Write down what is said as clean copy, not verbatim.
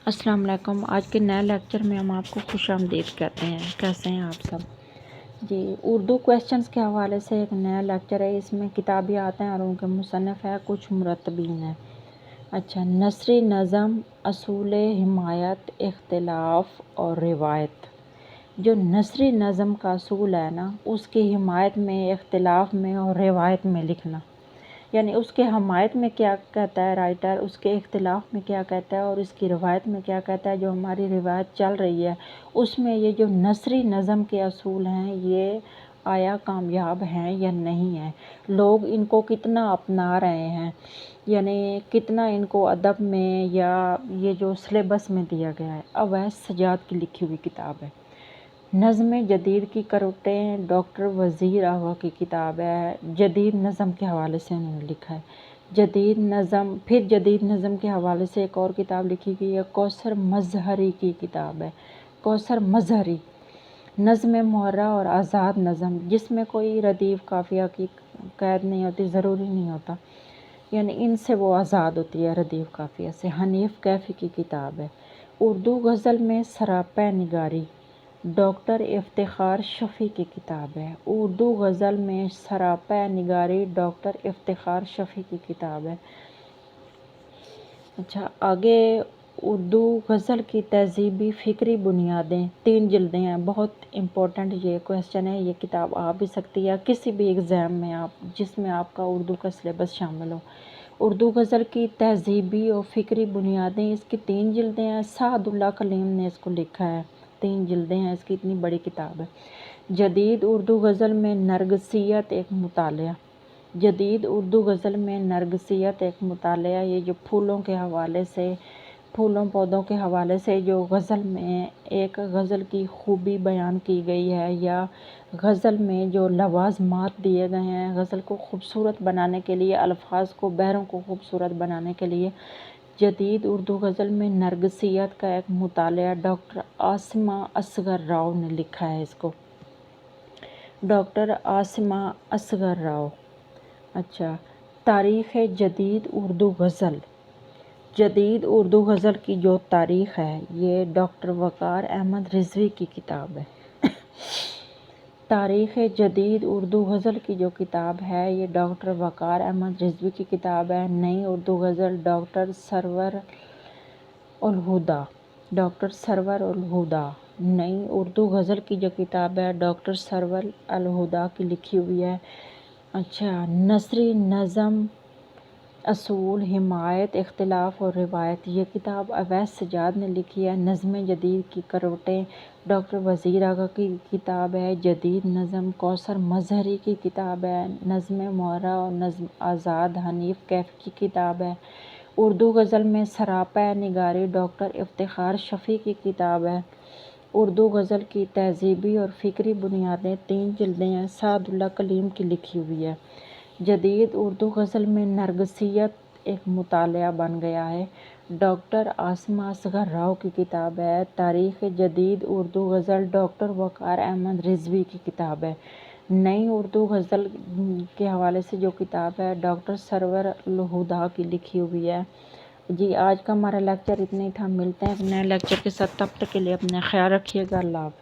السلام علیکم۔ آج کے نئے لیکچر میں ہم آپ کو خوش آمدید کہتے ہیں۔ کیسے ہیں آپ سب؟ جی، اردو کویسچنز کے حوالے سے ایک نیا لیکچر ہے۔ اس میں کتابیات ہیں اور ان کے مصنف ہے، کچھ مرتبین ہیں۔ اچھا، نثری نظم، اصول حمایت، اختلاف اور روایت۔ جو نثری نظم کا اصول ہے نا، اس کی حمایت میں، اختلاف میں اور روایت میں لکھنا، یعنی اس کے حمایت میں کیا کہتا ہے رائٹر، اس کے اختلاف میں کیا کہتا ہے اور اس کی روایت میں کیا کہتا ہے، جو ہماری روایت چل رہی ہے اس میں یہ جو نثری نظم کے اصول ہیں یہ آیا کامیاب ہیں یا نہیں ہیں، لوگ ان کو کتنا اپنا رہے ہیں، یعنی کتنا ان کو ادب میں یا یہ جو سلیبس میں دیا گیا ہے۔ اویس سجاد کی لکھی ہوئی کتاب ہے۔ نظم جدید کی کروٹیں ڈاکٹر وزیر اغا کی کتاب ہے۔ جدید نظم کے حوالے سے انہوں نے لکھا ہے۔ جدید نظم، پھر جدید نظم کے حوالے سے ایک اور کتاب لکھی گئی ہے، کوثر مظہری کی کتاب ہے۔ کوثر مظہری، نظم محرہ اور آزاد نظم، جس میں کوئی ردیف قافیہ کی قید نہیں ہوتی، ضروری نہیں ہوتا، یعنی ان سے وہ آزاد ہوتی ہے ردیف قافیہ سے۔ حنیف کیفی کی کتاب ہے۔ اردو غزل میں سراپا نگاری، ڈاکٹر افتخار شفیع کی کتاب ہے۔ اردو غزل میں سراپا نگاری، ڈاکٹر افتخار شفیع کی کتاب ہے۔ اچھا، آگے اردو غزل کی تہذیبی فکری بنیادیں، 3 جلدیں ہیں، بہت امپورٹنٹ یہ کویسچن ہے۔ یہ کتاب آ بھی سکتی ہے کسی بھی ایگزام میں، جس میں آپ کا اردو کا سلیبس شامل ہو۔ اردو غزل کی تہذیبی اور فکری بنیادیں، اس کی 3 جلدیں ہیں۔ سعد اللہ کلیم نے اس کو لکھا ہے، 3 جلدیں ہیں اس کی، اتنی بڑی کتاب ہے۔ جدید اردو غزل میں نرگسیت ایک مطالعہ، جدید اردو غزل میں نرگسیت ایک مطالعہ، یہ جو پھولوں کے حوالے سے، پھولوں پودوں کے حوالے سے جو غزل میں ایک غزل کی خوبی بیان کی گئی ہے، یا غزل میں جو لوازمات دیے گئے ہیں غزل کو خوبصورت بنانے کے لیے، الفاظ کو، بحروں کو خوبصورت بنانے کے لیے، جدید اردو غزل میں نرگسیت کا ایک مطالعہ، ڈاکٹر عاصمہ اصغر راؤ نے لکھا ہے اس کو، ڈاکٹر عاصمہ اصغر راؤ۔ اچھا، تاریخ جدید اردو غزل، جدید اردو غزل کی جو تاریخ ہے یہ ڈاکٹر وقار احمد رضوی کی کتاب ہے۔ تاریخ جدید اردو غزل کی جو کتاب ہے یہ ڈاکٹر وقار احمد رضوی کی کتاب ہے۔ نئی اردو غزل، ڈاکٹر سرور الہدا، ڈاکٹر سرور الہدا، نئی اردو غزل کی جو کتاب ہے ڈاکٹر سرور الہدا کی لکھی ہوئی ہے۔ اچھا، نثری نظم، اصول حمایت، اختلاف اور روایت، یہ کتاب اویس سجاد نے لکھی ہے۔ نظم جدید کی کروٹیں ڈاکٹر وزیر اغا کی کتاب ہے۔ جدید نظم کوثر مظہری کی کتاب ہے۔ نظم محرہ اور نظم آزاد حنیف کیفی کی کتاب ہے۔ اردو غزل میں سراپا نگاری، ڈاکٹر افتخار شفیع کی کتاب ہے۔ اردو غزل کی تہذیبی اور فکری بنیادیں، 3 جلدیں ہیں، سعد اللہ کلیم کی لکھی ہوئی ہے۔ جدید اردو غزل میں نرگسیت ایک مطالعہ بن گیا ہے، ڈاکٹر عاصمہ اصغر راؤ کی کتاب ہے۔ تاریخ جدید اردو غزل، ڈاکٹر وقار احمد رضوی کی کتاب ہے۔ نئی اردو غزل کے حوالے سے جو کتاب ہے ڈاکٹر سرور الہدا کی لکھی ہوئی ہے۔ جی، آج کا ہمارا لیکچر اتنا ہی تھا، ملتے ہیں ایک نئے لیکچر کے ساتھ، تب تک کے لیے اپنا خیال رکھیے گا۔ اللہ حافظ۔